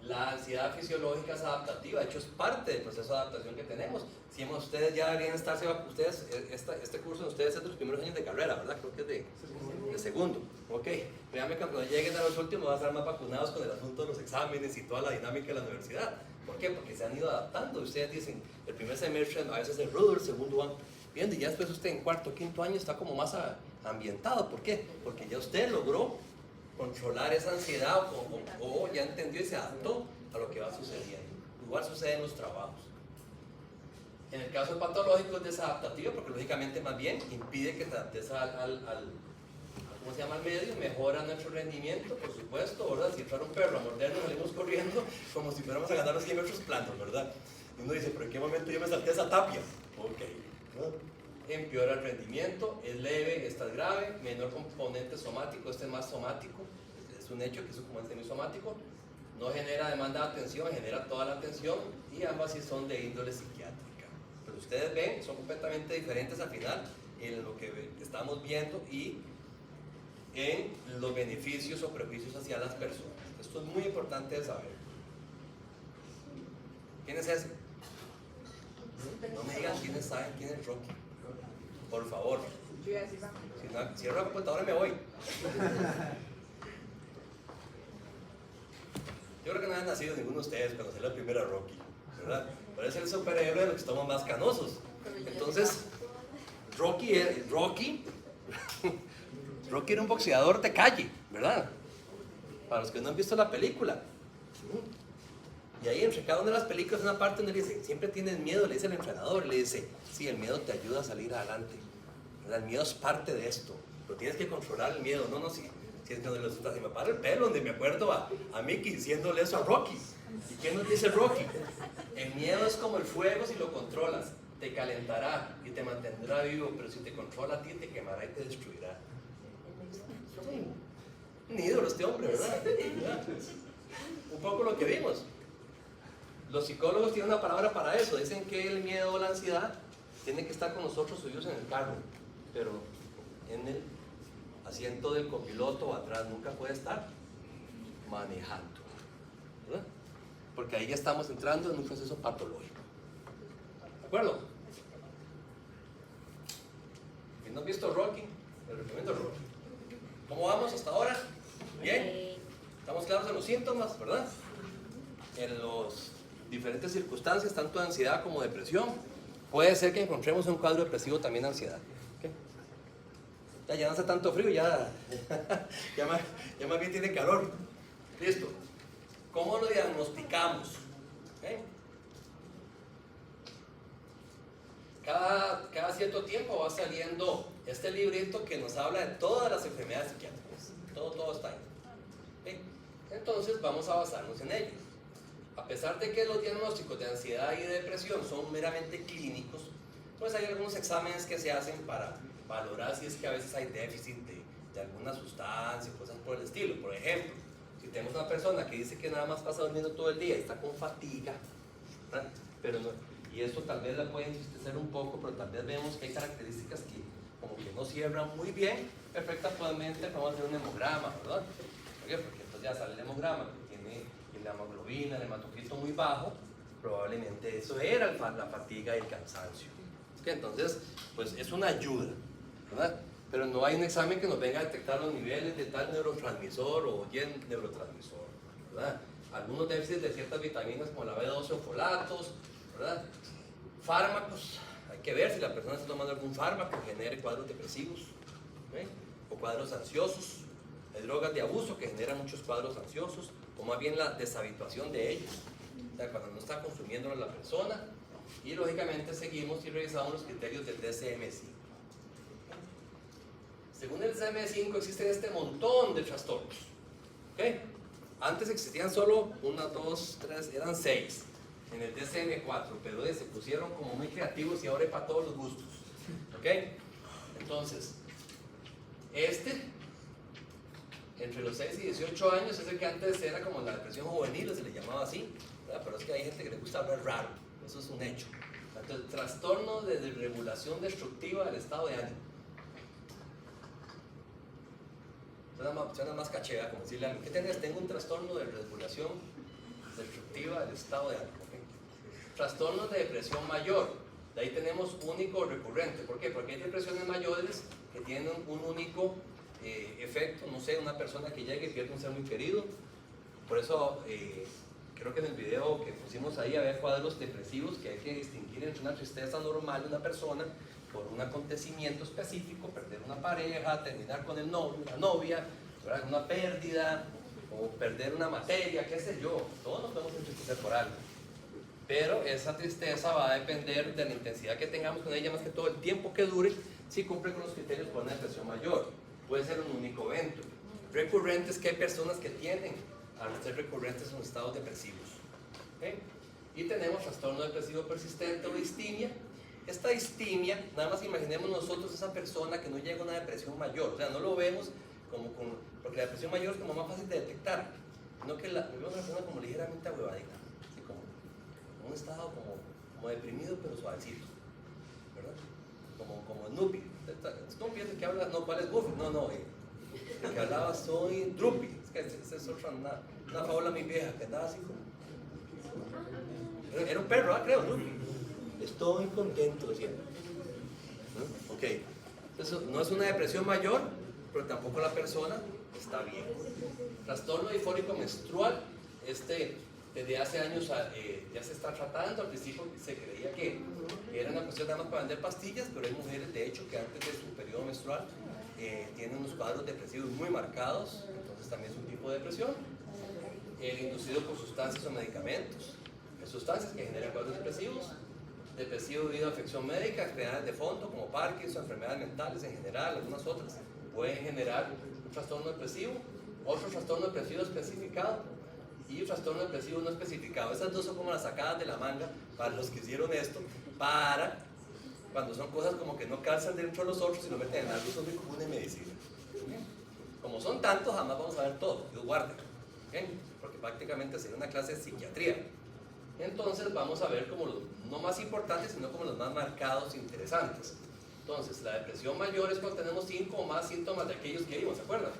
La ansiedad fisiológica es adaptativa, de hecho es parte del proceso de adaptación que tenemos. Si ustedes ya deberían estarse, este curso ustedes es de los primeros años de carrera, ¿verdad? Creo que es de segundo. Ok, créanme que cuando lleguen a los últimos van a estar más vacunados con el asunto de los exámenes y toda la dinámica de la universidad. ¿Por qué? Porque se han ido adaptando. Ustedes dicen, el primer semestre a veces es rudo, el segundo van viendo, y ya después usted en cuarto o quinto año está como más ambientado. ¿Por qué? Porque ya usted logró controlar esa ansiedad o ya entendió y se adaptó a lo que va sucediendo. Igual sucede en los trabajos. En el caso patológico es desadaptativo porque lógicamente más bien impide que te adaptes ¿cómo se llama? Al medio, mejora nuestro rendimiento, por supuesto, ¿verdad? Si entra un perro a mordernos salimos corriendo como si fuéramos a ganar los 100 metros planos, ¿verdad? Y uno dice, ¿pero en qué momento yo me salté esa tapia? Ok, ¿no? Empeora el rendimiento, es leve, esta es grave, menor componente somático, este es más somático, es un hecho que es un componente semisomático, no genera demanda de atención, genera toda la atención, y ambas sí son de índole psiquiátrica. Pero ustedes ven, son completamente diferentes al final en lo que estamos viendo y en los beneficios o prejuicios hacia las personas. Esto es muy importante de saber. ¿Quién es ese? No me digan quiénes saben quién es Rocky. Por favor. Si no, cierro la computadora y me voy. Yo creo que no han nacido ninguno de ustedes cuando salió la primera Rocky, ¿verdad? Pero es el superhéroe de los que estamos más canosos. Entonces, Rocky era un boxeador de calle, ¿verdad? Para los que no han visto la película. Y ahí entre cada una de las películas una parte donde le dice, siempre tienes miedo, le dice el entrenador, le dice, sí, el miedo te ayuda a salir adelante. El miedo es parte de esto, pero tienes que controlar el miedo. Si es que se me para el pelo, donde me acuerdo a Mickey diciéndole eso a Rocky. ¿Y qué nos dice Rocky? El miedo es como el fuego si lo controlas, te calentará y te mantendrá vivo, pero si te controla a ti te quemará y te destruirá. Un ídolo este hombre, ¿verdad? Un poco lo que vimos. Los psicólogos tienen una palabra para eso, dicen que el miedo o la ansiedad tienen que estar con nosotros subidos en el carro, pero en el asiento del copiloto o atrás nunca puede estar manejando, ¿verdad? Porque ahí ya estamos entrando en un proceso patológico. ¿De acuerdo? Si no has visto Rocky, les recomiendo Rocky. ¿Cómo vamos hasta ahora? ¿Bien? ¿Estamos claros en los síntomas, verdad? En las diferentes circunstancias, tanto de ansiedad como depresión. Puede ser que encontremos un cuadro depresivo también de ansiedad. ¿Okay? Ya no hace tanto frío, ya más bien tiene calor. Listo. ¿Cómo lo diagnosticamos? ¿Okay? Cada cierto tiempo va saliendo este librito que nos habla de todas las enfermedades psiquiátricas. Todo está ahí. ¿Okay? Entonces vamos a basarnos en ello. A pesar de que los diagnósticos de ansiedad y de depresión son meramente clínicos, pues hay algunos exámenes que se hacen para valorar si es que a veces hay déficit de alguna sustancia, cosas por el estilo. Por ejemplo, si tenemos una persona que dice que nada más pasa durmiendo todo el día y está con fatiga, ¿verdad? Pero no, y eso tal vez la puede entristecer un poco, pero tal vez vemos que hay características que como que no cierran muy bien, perfectamente vamos a hacer un hemograma, ¿verdad? ¿Por qué? Porque entonces ya sale el hemograma que tiene la hemoglobina, el hematocrito muy bajo, probablemente eso era la fatiga y el cansancio. Entonces, pues es una ayuda, ¿verdad? Pero no hay un examen que nos venga a detectar los niveles de tal neurotransmisor o Y neurotransmisor, ¿verdad? Algunos déficits de ciertas vitaminas como la B12 o folatos, ¿verdad? Fármacos, hay que ver si la persona está tomando algún fármaco que genere cuadros depresivos, ¿okay? O cuadros ansiosos. Hay drogas de abuso que generan muchos cuadros ansiosos, o más bien la deshabituación de ellos, o sea, cuando no está consumiéndolo la persona. Y lógicamente seguimos y revisamos los criterios del DSM-5. Según el DSM-5 existen este montón de trastornos, ¿okay? Antes existían solo 1, 2, 3, eran 6 en el DSM-4, pero se pusieron como muy creativos y ahora hay para todos los gustos, ¿okay? Entonces, entre los 6 y 18 años es el que antes era como la depresión juvenil, se le llamaba así, ¿verdad? Pero es que hay gente que le gusta hablar raro, eso es un hecho. Entonces, trastorno de desregulación destructiva del estado de ánimo. Suena más caché, como decirle a mí, ¿qué tenés? Tengo un trastorno de desregulación destructiva del estado de ánimo. ¿Okay? Trastornos de depresión mayor, de ahí tenemos único o recurrente. ¿Por qué? Porque hay depresiones mayores que tienen un único efecto, no sé, una persona que llega y pierde un ser muy querido. Por eso creo que en el video que pusimos ahí había cuadros depresivos que hay que distinguir entre una tristeza normal de una persona por un acontecimiento específico, perder una pareja, terminar con el novio, la novia, ¿verdad? Una pérdida o perder una materia, qué sé yo. Todos nos podemos entristecer por algo, pero esa tristeza va a depender de la intensidad que tengamos con ella, más que todo el tiempo que dure, si cumple con los criterios para una depresión mayor. Puede ser un único evento. Recurrente es que hay personas que tienden a ser recurrentes en estados depresivos. ¿Okay? Y tenemos trastorno depresivo persistente o distimia. Esta distimia, nada más imaginemos nosotros esa persona que no llega a una depresión mayor, o sea, no lo vemos porque la depresión mayor es como más fácil de detectar, sino que vemos a la persona como ligeramente ahuevadita, así como un estado como deprimido pero suavecito, ¿verdad? Como Snoopy. Snoopy es el que habla, no, ¿cuál es Goofy? No, el que hablaba soy Droopy, es que esa es otra, una fábula muy vieja, que andaba así como... Era un perro, creo, Droopy. Estoy contento, decía. ¿No? Ok, entonces no es una depresión mayor, pero tampoco la persona está bien. Trastorno disfórico menstrual, desde hace años ya se está tratando. Al principio se creía que era una cuestión nada más para vender pastillas, pero hay mujeres de hecho que antes de su periodo menstrual tienen unos cuadros depresivos muy marcados, entonces también es un tipo de depresión. Inducido por sustancias o medicamentos, sustancias que generan cuadros depresivos. Depresivo debido a afección médica, enfermedades de fondo como Parkinson, enfermedades mentales en general, algunas otras pueden generar un trastorno depresivo, otro trastorno depresivo especificado y un trastorno depresivo no especificado. Esas dos son como las sacadas de la manga para los que hicieron esto, para cuando son cosas como que no calzan dentro de los otros y lo meten en algo, son muy comunes en medicina. Como son tantos, jamás vamos a ver todo, Dios guarde, porque prácticamente sería una clase de psiquiatría. Entonces vamos a ver como los no más importantes, sino como los más marcados e interesantes. Entonces, la depresión mayor es cuando tenemos 5 o más síntomas de aquellos que vimos, ¿se acuerdan?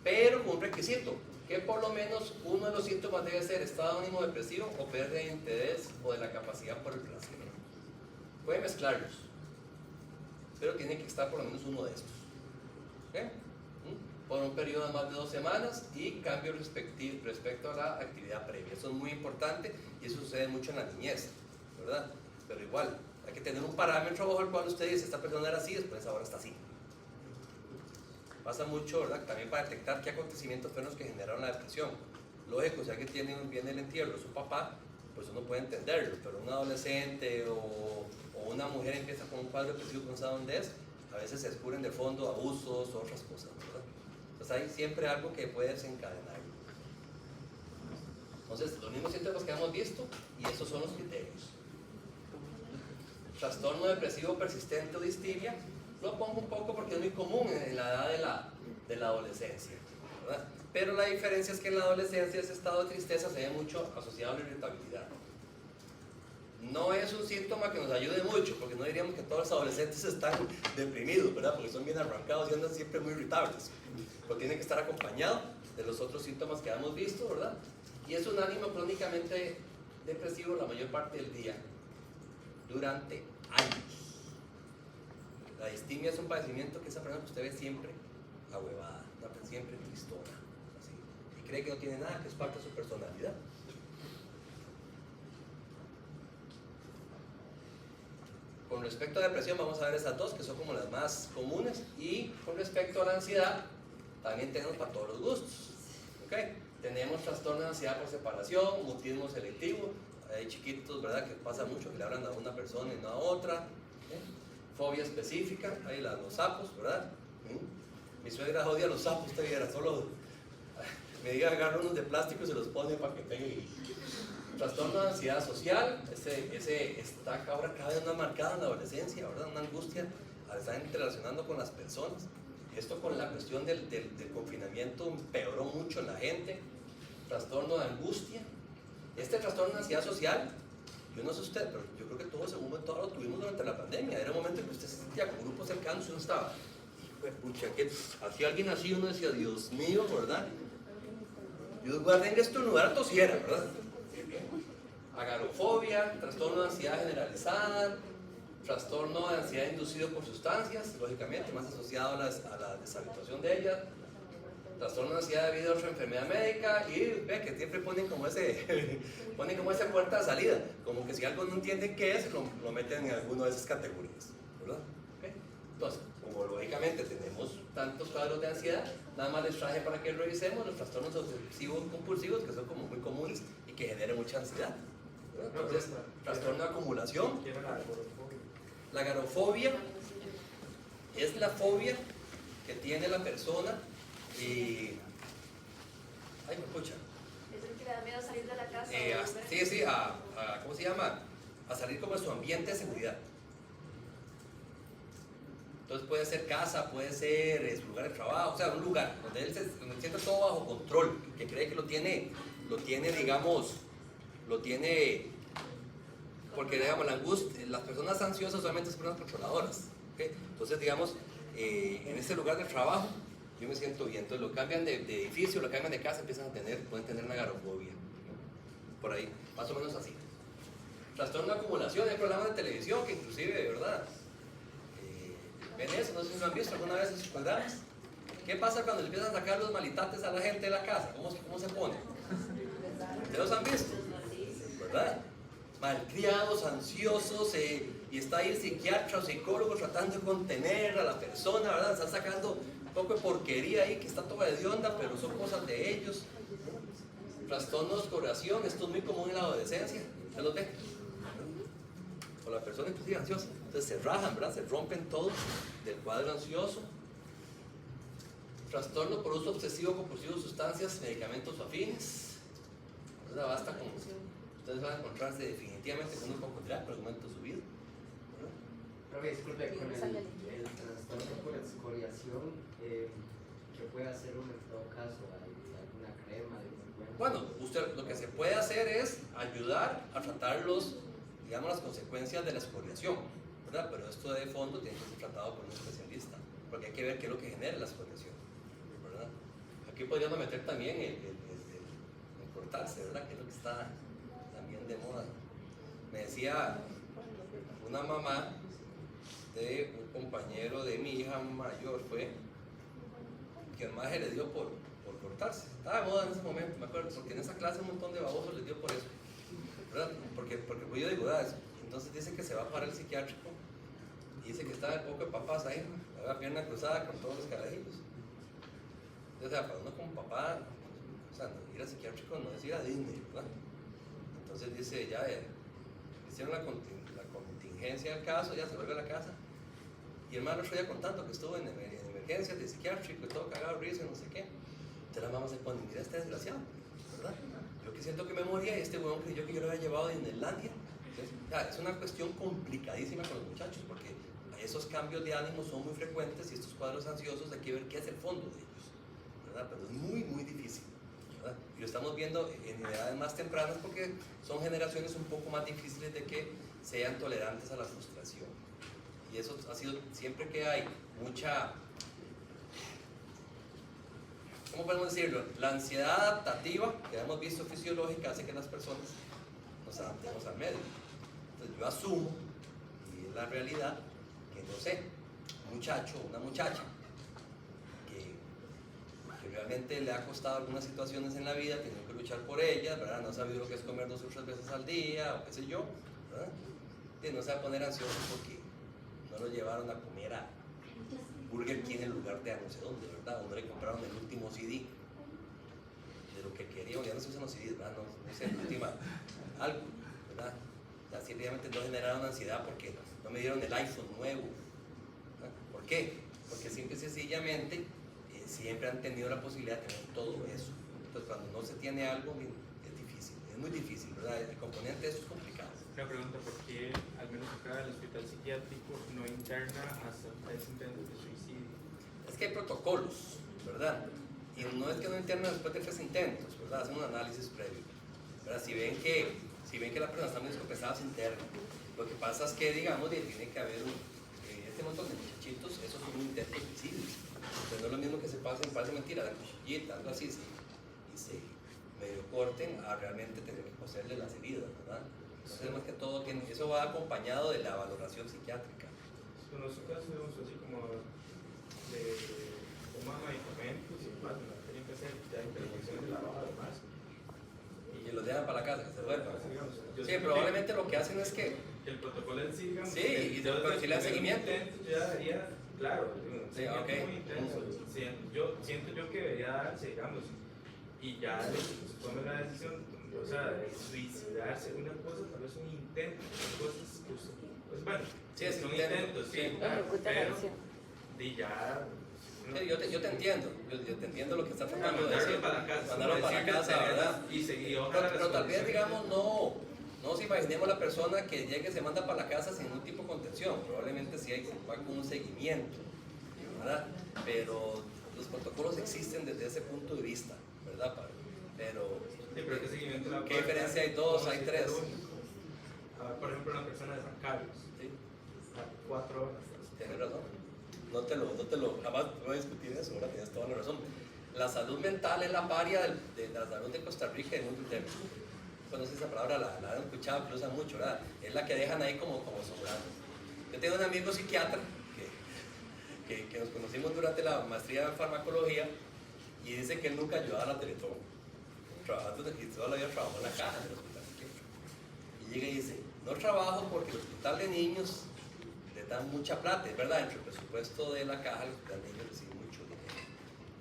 Pero con un requisito, que por lo menos uno de los síntomas debe ser estado de ánimo depresivo o pérdida de interés o de la capacidad por el placer. Pueden mezclarlos, pero tiene que estar por lo menos uno de estos. ¿Okay? Por un periodo de más de 2 semanas y cambio respecto a la actividad previa. Eso es muy importante y eso sucede mucho en la niñez, ¿verdad? Pero igual, hay que tener un parámetro bajo el cual usted dice, esta persona era así, después ahora está así. Pasa mucho, ¿verdad? También para detectar qué acontecimientos fueron los que generaron la depresión. Lógico, si alguien viene el entierro de su papá, pues uno puede entenderlo, pero un adolescente o una mujer empieza con un cuadro depresivo que no sabe dónde es, a veces se descubren de fondo abusos o otras cosas, ¿verdad? Entonces hay siempre algo que puede desencadenar. Entonces, los mismos síntomas que hemos visto, y esos son los criterios. Trastorno depresivo persistente o distimia, lo pongo un poco porque es muy común en la edad de la adolescencia, ¿verdad? Pero la diferencia es que en la adolescencia ese estado de tristeza se ve mucho asociado a la irritabilidad. No es un síntoma que nos ayude mucho, porque no diríamos que todos los adolescentes están deprimidos, ¿verdad? Porque son bien arrancados y andan siempre muy irritables. Pero tiene que estar acompañado de los otros síntomas que hemos visto, ¿verdad? Y es un ánimo crónicamente depresivo la mayor parte del día, durante años. La distimia es un padecimiento que esa persona que usted ve siempre ahuevada, siempre tristona, así, y cree que no tiene nada, que es parte de su personalidad. Con respecto a depresión vamos a ver esas dos que son como las más comunes, y con respecto a la ansiedad también tenemos para todos los gustos. ¿Okay? Tenemos trastorno de ansiedad por separación, mutismo selectivo, hay chiquitos, ¿verdad?, que pasa mucho, que le hablan a una persona y no a otra. Fobia específica, ahí los sapos, ¿verdad? Mi suegra odia los sapos, usted viera, solo me diga agarra unos de plástico y se los pone para que peguen. Trastorno de ansiedad social, ese está ahora cada vez más marcado en la adolescencia, ¿verdad? Una angustia al estar interrelacionando con las personas. Esto con la cuestión del confinamiento empeoró mucho en la gente. Trastorno de angustia. Este trastorno de ansiedad social, yo no sé usted, pero yo creo que todos en un momento lo tuvimos durante la pandemia. Era un momento en que usted se sentía con grupos cercanos y uno estaba, hijo de pucha, que hacía alguien así, uno decía, Dios mío, ¿verdad? Dios guarde en estornudar tosiera, ¿verdad? Agorafobia, trastorno de ansiedad generalizada, trastorno de ansiedad inducido por sustancias, lógicamente más asociado a la deshabituación de ellas, trastorno de ansiedad debido a otra enfermedad médica, y ve que siempre ponen como esa puerta de salida, como que si algo no entienden qué es, lo meten en alguna de esas categorías, ¿verdad? ¿Okay? Entonces, como lógicamente tenemos tantos cuadros de ansiedad, nada más les traje para que revisemos los trastornos obsesivos compulsivos, que son como muy comunes y que generan mucha ansiedad. Entonces, trastorno de acumulación. La agorafobia es la fobia que tiene la persona y... Ay, me escucha. Es el que le da miedo salir de la casa. Sí, ¿cómo se llama? A salir como de su ambiente de seguridad. Entonces puede ser casa, puede ser su lugar de trabajo, o sea, un lugar donde él donde siente todo bajo control, que cree que lo tiene, digamos, porque digamos, la angustia, las personas ansiosas solamente son personas controladoras, ¿okay? Entonces digamos, en este lugar de trabajo, yo me siento bien, entonces lo cambian de edificio, lo cambian de casa, pueden tener una agorafobia, por ahí, más o menos así. Trastorno de acumulación, hay programas de televisión que inclusive, de verdad, ven eso, no sé si lo han visto alguna vez en sus programas. ¿Qué pasa cuando le empiezan a sacar los malitates a la gente de la casa? ¿Cómo se pone? ¿Ustedes los han visto? ¿Verdad? Malcriados, ansiosos, y está ahí el psiquiatra o psicólogo tratando de contener a la persona, ¿verdad? Están sacando un poco de porquería ahí que está toda hedionda, pero son cosas de ellos. Trastornos de oración, esto es muy común en la adolescencia, ¿se los ve? O la persona inclusive ansiosa, entonces se rajan, ¿verdad? Se rompen todo del cuadro ansioso. Trastorno por uso obsesivo compulsivo de sustancias, medicamentos o afines. Entonces basta con... Ustedes van a encontrarse definitivamente con un hipocondriaco en algún momento de su vida. Profe, disculpe, con el trastorno por excoriación, ¿qué puede hacer uno en todo caso? ¿Hay alguna crema? Bueno, usted lo que se puede hacer es ayudar a tratar digamos, las consecuencias de la excoriación, ¿verdad? Pero esto de fondo tiene que ser tratado por un especialista, porque hay que ver qué es lo que genera la excoriación, ¿verdad? Aquí podríamos meter también el cortarse, ¿verdad? Que es lo que está también de moda. Me decía una mamá de un compañero de mi hija mayor, fue que el maje le dio por cortarse. Estaba de moda en ese momento, me acuerdo, porque en esa clase un montón de babosos les dio por eso, ¿verdad? Porque pues yo digo, entonces dice que se va para el psiquiátrico y dice que está de poco de papás ahí, la pierna cruzada con todos los carajillos. O sea, para uno como papá, o sea, ir al psiquiátrico no es ir a Disney, ¿verdad? Entonces dice, ya hicieron la contingencia del caso, ya se vuelve a la casa. Y el hermano estoy contando que estuvo en emergencias de psiquiátrico y todo cagado, risa, no sé qué. Entonces la mamá se pone, mira este desgraciado, ¿verdad? Yo que siento que me moría y este huevón creyó que yo lo había llevado a Disneylandia. Entonces, es una cuestión complicadísima con los muchachos porque esos cambios de ánimo son muy frecuentes y estos cuadros ansiosos hay que ver qué es el fondo de ellos, ¿verdad? Pero es muy, muy difícil, ¿verdad? Y lo estamos viendo en edades más tempranas porque son generaciones un poco más difíciles de que sean tolerantes a la frustración. Y eso ha sido, siempre que hay mucha, ¿cómo podemos decirlo? La ansiedad adaptativa que hemos visto fisiológica hace que las personas nos adaptemos al medio. Entonces yo asumo, y es la realidad, que no sé, un muchacho o una muchacha que realmente le ha costado algunas situaciones en la vida, tiene que luchar por ellas, ¿verdad? No ha sabido lo que es comer 2 o 3 veces al día, o qué sé yo, ¿verdad? Y no se va a poner ansioso porque no lo llevaron a comer a Burger King en lugar de a no sé dónde, ¿verdad? O no le compraron el último CD de lo que quería, ya no se usan los CDs, ¿verdad? No sé, la última, algo, ¿verdad? Ya simplemente no generaron ansiedad porque no me dieron el iPhone nuevo, ¿verdad? ¿Por qué? Porque simple y sencillamente siempre han tenido la posibilidad de tener todo eso. Entonces cuando no se tiene algo, es difícil, es muy difícil, ¿verdad? El componente de eso es complicado. Una pregunta, ¿por qué al menos acá el hospital psiquiátrico no interna hasta 3 intentos de suicidio? Es que hay protocolos, ¿verdad? Y no es que no internen después de 3 intentos, ¿verdad? Hacen un análisis previo, ¿verdad? Si ven que la persona está muy descompensada, se interna. Lo que pasa es que, digamos, tiene que haber este montón de muchachitos, esos son intentos suicidios. Entonces no es lo mismo que se parece mentira, la cuchillita, algo así, y se soporten a realmente tener que coserle las heridas, ¿verdad? Entonces, más que todo, eso va acompañado de la valoración psiquiátrica. En nuestro caso, digamos así como de tomar medicamentos y demás, no tienen que hacer ya intervenciones de lavado además. Y los dejan para la casa, que se duerman. Yo Sí, sé probablemente lo que hacen es que que el protocolo en sí, digamos, sí, pero si le dan seguimiento. Yo ya daría, claro, un Sí, seguimiento ok. muy intenso. Siento yo que debería darse, digamos, y ya se tome la decisión, o sea, de suicidarse, una cosa, tal vez un intento, cosas que usted, pues bueno, Sí, es son intento, intentos, sí, sí. claro, Ejecuta la pero acción. de ya. Sí, yo te entiendo, yo te entiendo lo que estás tratando de decir. Mandarlo para la casa, Mandarlo para la decirle casa, tener- ¿verdad? Y seguir, ojalá Pero tal vez, resolución. digamos, no nos imaginemos la persona que llegue y se manda para la casa sin ningún tipo de contención. Probablemente sí va con un seguimiento, ¿verdad? Pero los protocolos existen desde ese punto de vista, ¿verdad, padre? Pero, Sí, pero ¿qué seguimiento la ¿qué puede diferencia dar? hay? Dos, Como hay si tres. fuera único. Por ejemplo, una persona de San Carlos, sí, a 4 horas. tienes razón. Jamás voy a discutir eso, ahora tienes toda la razón. La salud mental es la paria de la salud de Costa Rica y del mundo entero. Bueno, no sé si esa palabra la han escuchado, que lo usan mucho, ¿verdad? Es la que dejan ahí como sobrando. Yo tengo un amigo psiquiatra que nos conocimos durante la maestría en farmacología y dice que él nunca ayudaba a la Teletón. Trabajando de toda la vida trabajó en la caja del hospital psiquiátrico. Y llega y dice, no trabajo porque el hospital de niños le dan mucha plata, es verdad, entre el presupuesto de la caja el hospital de niños recibe mucho dinero.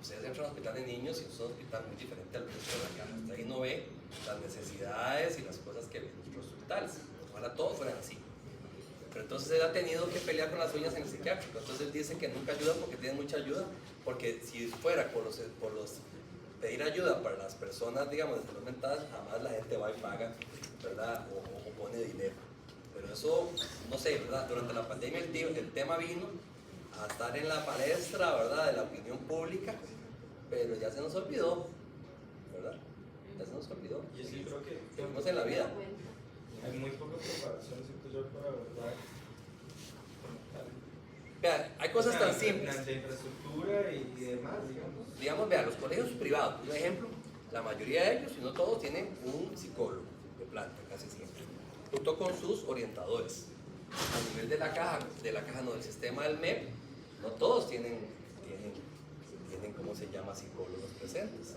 Ustedes entran al hospital de niños y es un hospital muy diferente al resto de la caja. Hasta ahí no ve las necesidades y las cosas que ven nuestros hospitales. Ojalá todos fueran así. Pero entonces él ha tenido que pelear con las uñas en el psiquiátrico. Entonces él dice que nunca ayuda porque tiene mucha ayuda. Porque si fuera por los pedir ayuda para las personas, digamos, de salud mental, jamás la gente va y paga, ¿verdad? O pone dinero. Pero eso, no sé, ¿verdad? Durante la pandemia el tema vino a estar en la palestra, ¿verdad? De la opinión pública, pero ya se nos olvidó, ¿verdad? Ya se nos olvidó. Yo sí creo que Seguimos en la vida. hay muy poca preparación, siento yo, para abordar. Vean, hay cosas tan simples. De infraestructura y demás, digamos. Digamos, vean, los colegios privados, un ejemplo, la mayoría de ellos, si no todos, tienen un psicólogo de planta, casi siempre, junto con sus orientadores. A nivel de la caja no, del sistema del MEP, no todos tienen ¿cómo se llama?, psicólogos presentes.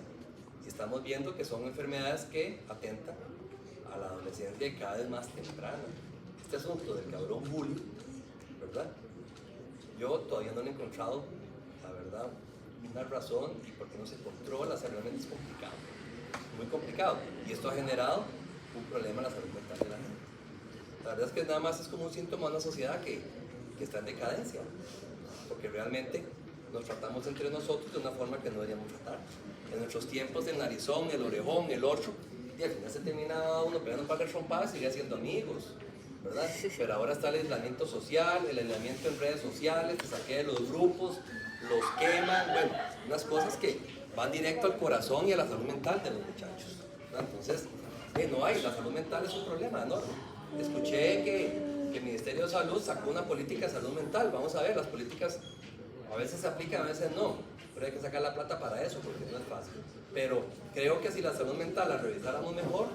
Y estamos viendo que son enfermedades que atentan a la adolescencia y cada vez más temprana. Este asunto del cabrón bullying, ¿verdad? Yo todavía no le he encontrado, la verdad, una razón y por qué no se controla, o sea, realmente es complicado, muy complicado. Y esto ha generado un problema en la salud mental de la gente. La verdad es que nada más es como un síntoma de una sociedad que está en decadencia, porque realmente nos tratamos entre nosotros de una forma que no deberíamos tratar. En nuestros tiempos, el narizón, el orejón, el otro, y al final se termina uno pegando un par de trompadas y sigue siendo amigos, ¿verdad? Pero ahora está el aislamiento social, el aislamiento en redes sociales, se saquea de los grupos, los queman, bueno, unas cosas que van directo al corazón y a la salud mental de los muchachos, ¿verdad? Entonces, no hay, la salud mental es un problema enorme. Escuché que el Ministerio de Salud sacó una política de salud mental. Vamos a ver, las políticas a veces se aplican, a veces no, pero hay que sacar la plata para eso porque no es fácil. Pero creo que si la salud mental la revisáramos mejor,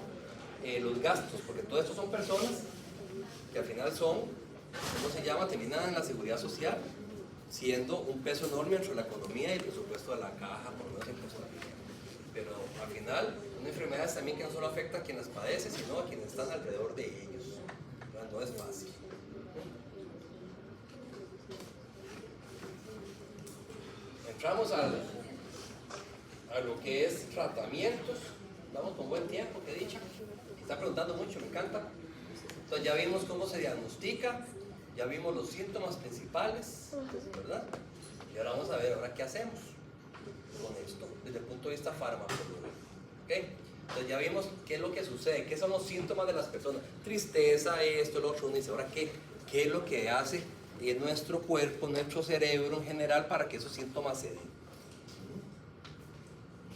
los gastos, porque todo esto son personas que al final son, ¿cómo se llama?, terminan en la seguridad social, siendo un peso enorme entre la economía y el presupuesto de la caja, por lo menos en Costa Rica. Pero al final, una enfermedad es también que no solo afecta a quienes padecen, sino a quienes están alrededor de ellos. No es fácil. Entramos a lo que es tratamientos. Vamos con buen tiempo, que dicha. Está preguntando mucho, me encanta. Entonces ya vimos cómo se diagnostica, ya vimos los síntomas principales, ¿verdad? Y ahora vamos a ver, ahora qué hacemos con esto desde el punto de vista farmacológico. ¿Okay? Entonces ya vimos qué es lo que sucede, qué son los síntomas de las personas, tristeza, esto, lo otro. Uno dice, ahora qué es lo que hace en nuestro cuerpo, nuestro cerebro en general para que esos síntomas se den.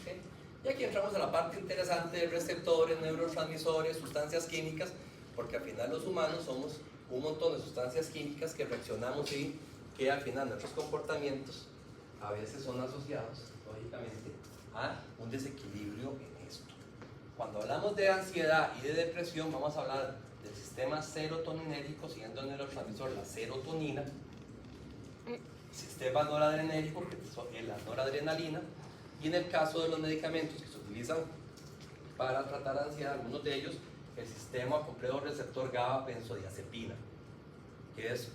¿Okay? Y aquí entramos a la parte interesante de receptores, neurotransmisores, sustancias químicas, porque al final los humanos somos un montón de sustancias químicas que reaccionamos y que al final nuestros comportamientos a veces son asociados, lógicamente, a un desequilibrio en esto. cuando hablamos de ansiedad y de depresión, vamos a hablar del sistema serotoninérgico, siendo el neurotransmisor la serotonina, sistema noradrenérgico, que es la noradrenalina, y en el caso de los medicamentos que se utilizan para tratar ansiedad, algunos de ellos, el sistema complejo receptor GABA benzodiazepina, que es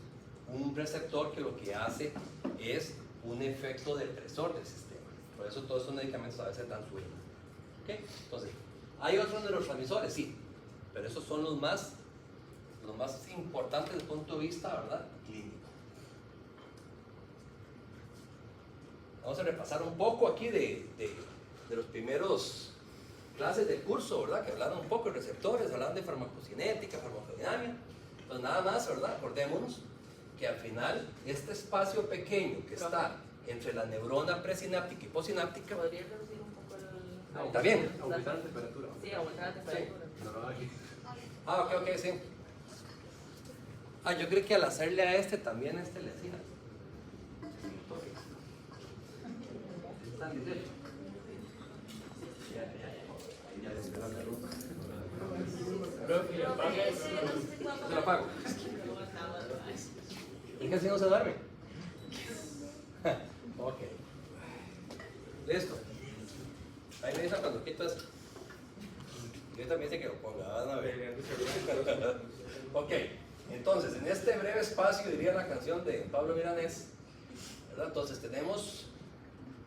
un receptor que lo que hace es un efecto depresor del sistema. Por eso todos estos medicamentos a veces dan sueño. ¿Okay? Entonces, ¿hay otros neurotransmisores? Sí, pero esos son los más importantes desde el punto de vista, ¿verdad?, clínico. Vamos a repasar un poco aquí de los primeros clases del curso, ¿verdad?, que hablaron un poco de receptores, hablaron de farmacocinética, farmacodinámica. Pues nada más, ¿verdad?, acordémonos que al final este espacio pequeño que está entre la neurona presináptica y postsináptica, ¿Podría reducir un poco el...? ¿está bien? Aumentar la temperatura. Sí, aumentar la temperatura. No, aquí. Ok, sí. Yo creo que al hacerle a este también le hacía. ¿Están listos? Se lo apago. ¿Y casi no se duerme? Ok. Listo. Ahí me dicen cuando quito eso. Yo también sé que lo ponga, van a ver. Ok, entonces en este breve espacio, diría la canción de Pablo Milanés, ¿verdad? Entonces tenemos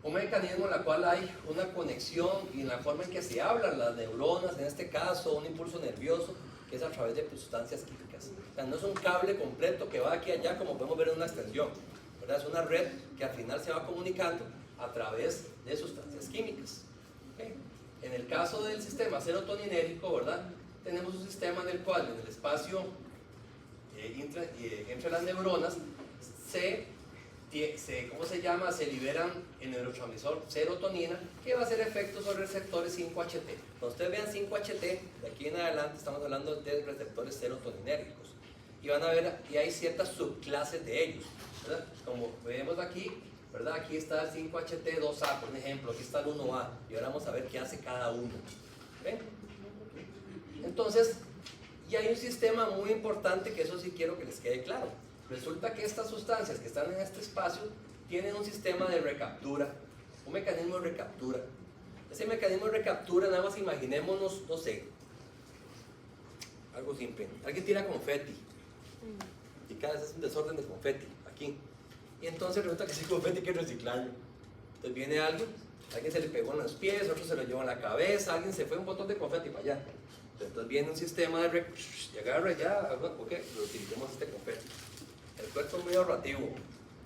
un mecanismo en el cual hay una conexión y en la forma en que se hablan las neuronas, en este caso un impulso nervioso que es a través de sustancias químicas. O sea, no es un cable completo que va aquí y allá como podemos ver en una extensión, ¿verdad? Es una red que al final se va comunicando a través de sustancias químicas. ¿Okay? En el caso del sistema serotoninérgico, ¿verdad?, tenemos un sistema en el cual en el espacio entre las neuronas ¿cómo se llama? Se liberan el neurotransmisor serotonina, que va a hacer efecto sobre receptores 5-HT. Cuando ustedes vean 5-HT, de aquí en adelante estamos hablando de receptores serotoninérgicos. Y van a ver, y hay ciertas subclases de ellos, ¿verdad? Como vemos aquí, ¿verdad? Aquí está el 5-HT2A, por ejemplo, aquí está el 1A, y ahora vamos a ver qué hace cada uno. ¿Ven? Entonces, y hay un sistema muy importante que eso sí quiero que les quede claro. Resulta que estas sustancias que están en este espacio tienen un sistema de recaptura, un mecanismo de recaptura. Ese mecanismo de recaptura, nada más imaginémonos, no sé, algo simple. Alguien tira confeti y cada vez es un desorden de confeti aquí. Y entonces resulta que ese confeti hay que reciclarlo. Entonces viene alguien se le pegó en los pies, otro se lo llevó en la cabeza, alguien se fue un montón de confeti para allá. Entonces viene un sistema de y agarra ya, ok, lo utilizamos este confeti. El cuerpo es muy ahorrativo,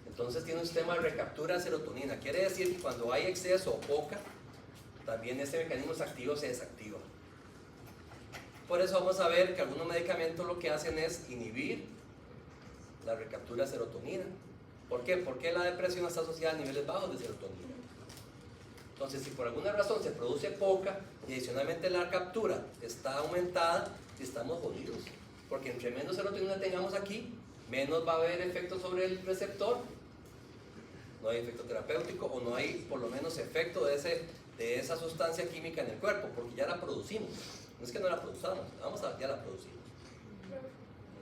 entonces tiene un sistema de recaptura de serotonina. Quiere decir que cuando hay exceso o poca, también este mecanismo activo se desactiva. Por eso vamos a ver que algunos medicamentos lo que hacen es inhibir la recaptura de serotonina. ¿Por qué? Porque la depresión está asociada a niveles bajos de serotonina. Entonces, si por alguna razón se produce poca y adicionalmente la captura está aumentada, estamos jodidos. Porque entre menos serotonina tengamos aquí, menos va a haber efecto sobre el receptor, no hay efecto terapéutico o no hay por lo menos efecto de esa sustancia química en el cuerpo, porque ya la producimos. No es que no la produzamos, ya la producimos.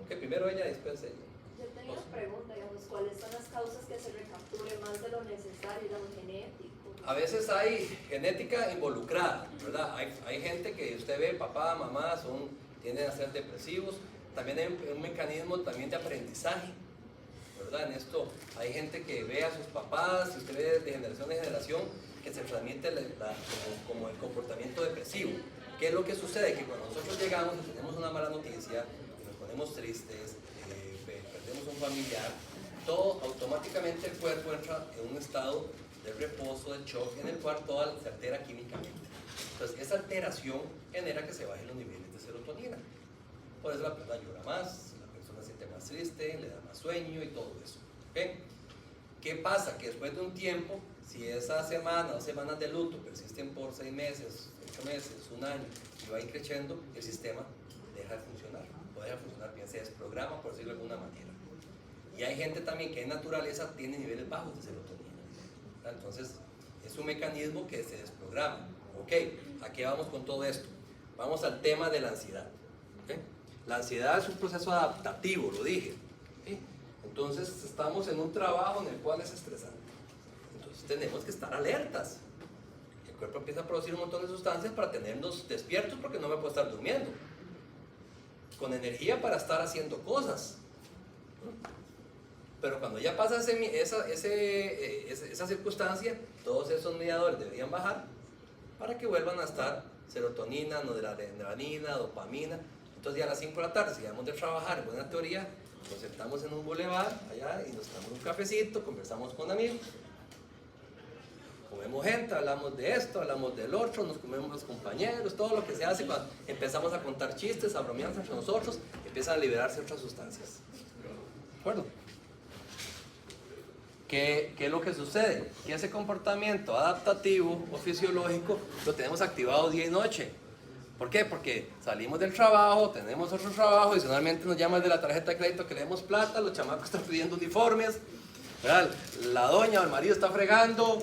Ok, primero ella y después ella. Yo tenía una pregunta, digamos, ¿cuáles son las causas que se recapture más de lo necesario, lo genético? A veces hay genética involucrada, ¿verdad? Hay gente que usted ve, papá, mamá, tienden a ser depresivos. También hay un mecanismo también de aprendizaje, ¿verdad? En esto hay gente que ve a sus papás, si usted ve de generación en generación, que se transmite como el comportamiento depresivo. ¿Qué es lo que sucede? Que cuando nosotros llegamos y tenemos una mala noticia, y nos ponemos tristes, perdemos un familiar, todo automáticamente el cuerpo entra en un estado de reposo, de shock, en el cual toda se altera químicamente. Entonces esa alteración genera que se bajen los niveles de serotonina. Por eso la persona llora más, la persona se siente más triste, le da más sueño y todo eso. ¿Okay? ¿Qué pasa? Que después de un tiempo, si esa semana o semanas de luto persisten por 6 meses, 8 meses, un año, y va creciendo, el sistema deja de funcionar. O deja de funcionar bien, se desprograma, por decirlo de alguna manera. Y hay gente también que en naturaleza tiene niveles bajos de serotonina. Entonces, es un mecanismo que se desprograma. Ok, ¿a qué vamos con todo esto? Vamos al tema de la ansiedad. ¿Ok? La ansiedad es un proceso adaptativo, lo dije. ¿Sí? Entonces estamos en un trabajo en el cual es estresante. Entonces tenemos que estar alertas. El cuerpo empieza a producir un montón de sustancias para tenernos despiertos porque no me puedo estar durmiendo. Con energía para estar haciendo cosas. Pero cuando ya pasa esa circunstancia, todos esos mediadores deberían bajar para que vuelvan a estar serotonina, noradrenalina, dopamina. Entonces ya a las 5 de la tarde, si llegamos de trabajar en buena teoría, nos sentamos en un bulevar allá y nos tomamos un cafecito, conversamos con amigos, comemos gente, hablamos de esto, hablamos del otro, nos comemos los compañeros, todo lo que se hace cuando empezamos a contar chistes, a bromear entre nosotros, empiezan a liberarse otras sustancias. ¿De acuerdo? ¿Qué es lo que sucede? Que ese comportamiento adaptativo o fisiológico lo tenemos activado día y noche. ¿Por qué? Porque salimos del trabajo, tenemos otro trabajo, adicionalmente nos llaman de la tarjeta de crédito que le demos plata, los chamacos están pidiendo uniformes, ¿verdad? La doña o el marido está fregando.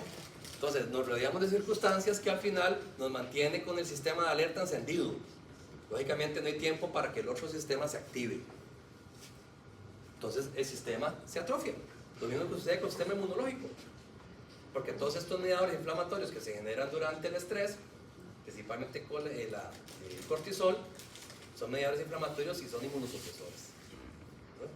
Entonces nos rodeamos de circunstancias que al final nos mantiene con el sistema de alerta encendido. Lógicamente no hay tiempo para que el otro sistema se active. Entonces el sistema se atrofia. Lo mismo que sucede con el sistema inmunológico. Porque todos estos mediadores inflamatorios que se generan durante el estrés, principalmente con el cortisol, son mediadores inflamatorios y son inmunosupresores. ¿No?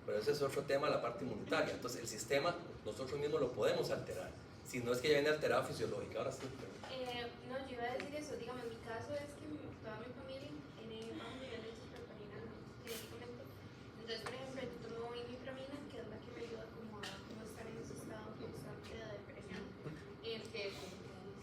Pero ese es otro tema, la parte inmunitaria. Entonces el sistema nosotros mismos lo podemos alterar. Si no es que ya viene alterado fisiológico. Ahora sí. No, yo iba a decir eso. Digamos, mi caso es que toda mi familia tiene bajo nivel de cisterparina genéticamente. Entonces, por ejemplo, yo tomo imipramina, que es la que me ayuda como a no estar en ese estado constante de depresión en el que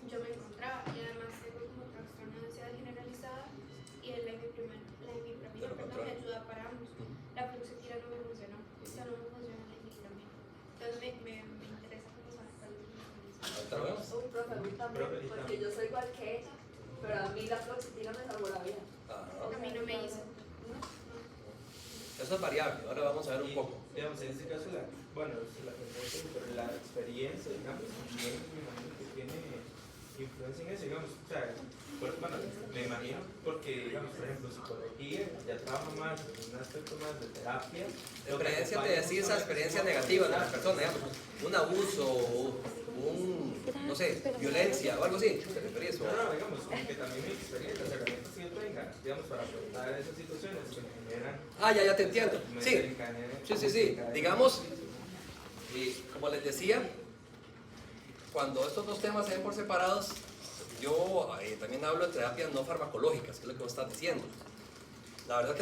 yo me encontraba. Y además tengo como trastorno de ansiedad generalizada y la imipramina me ayuda para ambos. La fluoxetina no me funcionó. O sea, no me funciona la imipramina. Entonces, me interesa como saber cuál es mi mecanismo. Ahorita lo vemos. Un profe, a mí también, porque yo soy igual que ella, pero a mí la fluoxetina me salvó la vida. A mí no me hizo. Eso es variable. Ahora vamos a ver un poco. Digamos, en este caso, la tendencia, pero la experiencia, digamos, también me imagino que tiene influencia en eso, digamos, o sea, bueno, me imagino porque, digamos, por ejemplo, psicología ya trabaja más en un aspecto más de terapia. Experiencia te decís esa experiencia negativa de la persona, digamos, un abuso, no sé, violencia o algo así. ¿Te referís? No, digamos, como que también mi experiencia, las herramientas que yo tenga, digamos, para afrontar esas situaciones que me generan. Ya te entiendo. Sí. Digamos, como les decía, cuando estos dos temas se ven por separados, yo también hablo de terapias no farmacológicas, que es lo que vos estás diciendo. La verdad que